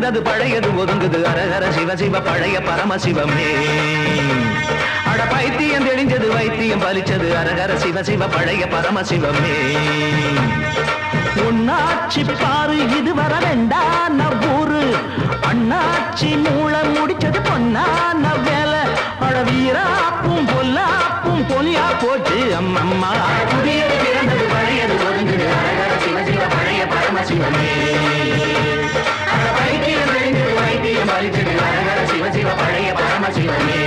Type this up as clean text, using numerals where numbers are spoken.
வந்தது பழையது ஒதுங்குது அரகர சிவ சிவ பழைய பரமசிவமே அட பைத்தியம் தெளிஞ்சது வைத்தியம் பலிச்சது அரகர சிவ சிவ பழைய பரமசிவமே உன்னாச்சி பாரு இது வர வேண்டான ஊரு அண்ணாச்சி மூலம் முடிச்சது பொன்னான வேலை அட வீராப்பும் பொல்லாப்பும் பொலியா போச்சு அம்மம்மா புதியது பிறந்தது பழையது ஒதுங்குது அரகர சிவ சிவ பழைய பரமசிவமே அட பைத்தியம் தெளிஞ்சது வைத்தியம் பலிச்சது அரகர சிவ சிவ பழைய பரமசிவமே